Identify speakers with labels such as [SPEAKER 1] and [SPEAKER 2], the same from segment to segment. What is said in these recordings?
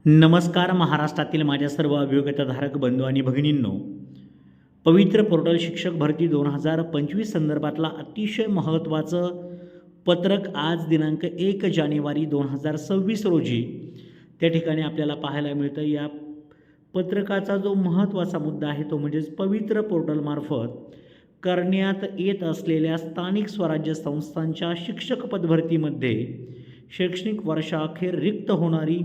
[SPEAKER 1] नमस्कार. महाराष्ट्रातील माझ्या सर्व अभियोग्यताधारक बंधू आणि भगिनींनो, पवित्र पोर्टल शिक्षक भरती 2025 संदर्भातला अतिशय महत्त्वाचं पत्रक आज दिनांक 1 जानेवारी 2026 रोजी त्या ठिकाणी आपल्याला पाहायला मिळतं. या पत्रकाचा जो महत्त्वाचा मुद्दा आहे तो म्हणजेच पवित्र पोर्टलमार्फत करण्यात येत असलेल्या स्थानिक स्वराज्य संस्थांच्या शिक्षक पदभरतीमध्ये शैक्षणिक वर्षाअखेर रिक्त होणारी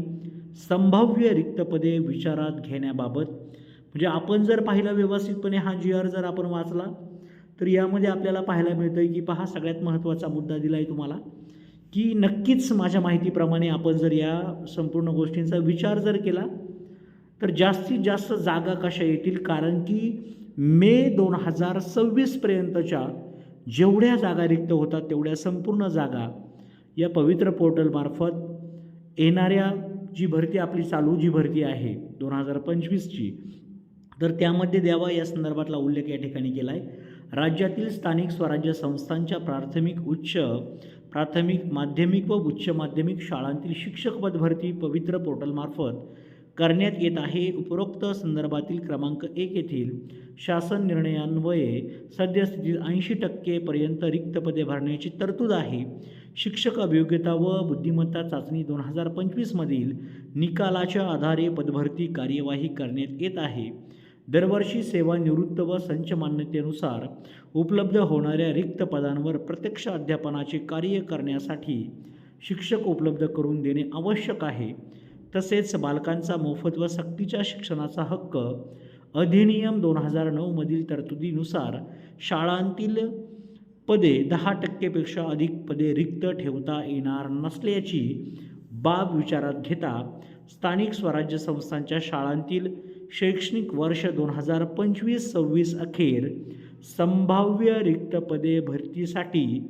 [SPEAKER 1] संभाव्य रिक्त पदे विचारात घेण्याबाबत. म्हणजे आपण जर पाहिलं व्यवस्थितपणे हा GR जर आपण वाचला तर यामध्ये आपल्याला पाहायला मिळतं की पहा, सगळ्यात महत्त्वाचा मुद्दा दिला आहे तुम्हाला की नक्कीच माझ्या माहितीप्रमाणे आपण जर या संपूर्ण गोष्टींचा विचार जर केला तर जास्तीत जास्त जागा कशा येतील, कारण की मे 2026 पर्यंतच्या जेवढ्या जागा रिक्त होतात तेवढ्या संपूर्ण जागा या पवित्र पोर्टलमार्फत येणाऱ्या जी भरती आपली चालू जी भरती आहे 2025ची, तर त्यामध्ये द्यावा या संदर्भातला उल्लेख या ठिकाणी केला आहे. राज्यातील स्थानिक स्वराज्य संस्थांच्या प्राथमिक माध्यमिक व उच्च माध्यमिक शाळांतील शिक्षक पदभरती पवित्र पोर्टलमार्फत करण्यात येत आहे. उपरोक्त संदर्भातील क्रमांक 1 येथील शासन निर्णयान्वये सद्यस्थितीत 80% पर्यंत रिक्त पदे भरण्याची तरतूद आहे. शिक्षक अभियोग्यता व बुद्धिमत्ता चाचणी 2025 मधील निकालाच्या आधारे पदभरती कार्यवाही करण्यात येत आहे. दरवर्षी सेवानिवृत्त व संच मान्यतेनुसार उपलब्ध होणाऱ्या रिक्त पदांवर प्रत्यक्ष अध्यापनाचे कार्य करण्यासाठी शिक्षक उपलब्ध करून देणे आवश्यक आहे. तसेच बालकांचा मोफत व सक्तीच्या शिक्षणाचा हक्क अधिनियम 2009 मधील तरतुदीनुसार शाळांतील पदे 10% पेक्षा अधिक पदे रिक्त ठेवता येणार नसल्याची बाब विचारात घेता स्थानिक स्वराज्य संस्थांच्या शाळांतील शैक्षणिक वर्ष 2025-26 अखेर संभाव्य रिक्त पदे भरतीसाठी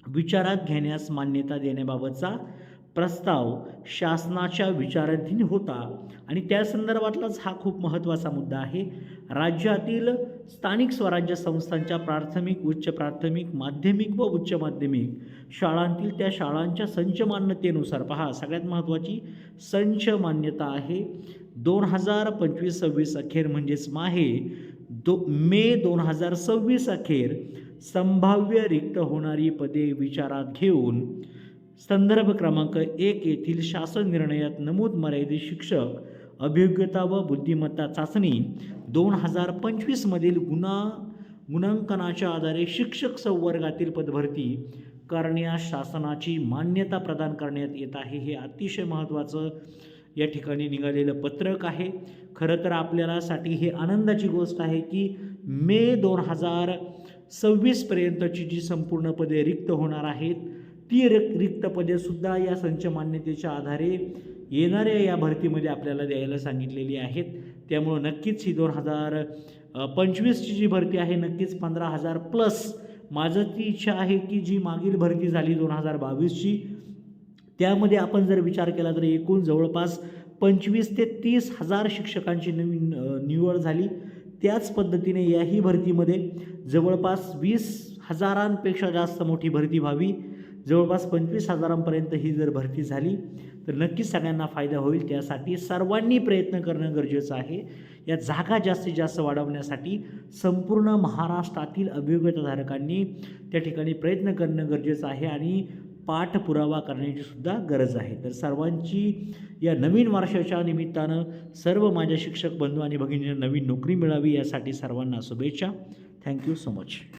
[SPEAKER 1] विचारात घेण्यास मान्यता देण्याबाबतचा प्रस्ताव शासनाच्या विचाराधीन होता. आणि त्या संदर्भातलाच हा खूप महत्त्वाचा मुद्दा आहे. राज्यातील स्थानिक स्वराज्य संस्थांच्या प्राथमिक, उच्च प्राथमिक, माध्यमिक व उच्च माध्यमिक शाळांतील त्या शाळांच्या संच मान्यतेनुसार, पहा सगळ्यात महत्त्वाची संच मान्यता आहे, 2025-26 अखेर म्हणजेच मे 2026 अखेर संभाव्य रिक्त होणारी पदे विचारात घेऊन संदर्भ क्रमांक 1 येथील शासन निर्णयात नमूद मर्यादित शिक्षक अभियोग्यता व बुद्धिमत्ता चाचणी 2025 मधील गुणांकनाच्या आधारे शिक्षक संवर्गातील पदभरती करण्यास शासनाची मान्यता प्रदान करण्यात येत आहे. हे अतिशय महत्त्वाचं या ठिकाणी निघालेलं पत्रक आहे. खरं तर आपल्यासाठी हे आनंदाची गोष्ट आहे की मे 2026 पर्यंतची जी संपूर्ण पदे रिक्त होणार आहेत ती रिक्त पदेसुद्धा या संच मान्यतेच्या आधारे येणाऱ्या या भरतीमध्ये आपल्याला द्यायला सांगितलेली आहेत. त्यामुळं नक्कीच ही 2025ची जी भरती आहे नक्कीच 15,000 प्लस. माझं ती इच्छा आहे की जी मागील भरती झाली 2022ची त्यामध्ये आपण जर विचार केला तर एकूण जवळपास 25,000 ते 30,000 शिक्षकांची निवड झाली. त्याच पद्धतीने याही भरतीमध्ये जवळपास 20,000पेक्षा जास्त मोठी भरती व्हावी, जवळपास 25,000पर्यंत ही जर भरती झाली तर नक्कीच सगळ्यांना फायदा होईल. त्यासाठी सर्वांनी प्रयत्न करणं गरजेचं आहे. या जागा जास्तीत जास्त वाढवण्यासाठी संपूर्ण महाराष्ट्रातील अभियोग्यताधारकांनी त्या ठिकाणी प्रयत्न करणं गरजेचं आहे आणि पाठपुरावा करण्याची सुद्धा गरज आहे. तर सर्वांची या नवीन वर्षाच्या निमित्तानं सर्व माझ्या शिक्षक बंधू आणि भगिनींना नवीन नोकरी मिळावी यासाठी सर्वांना शुभेच्छा. Thank you so much.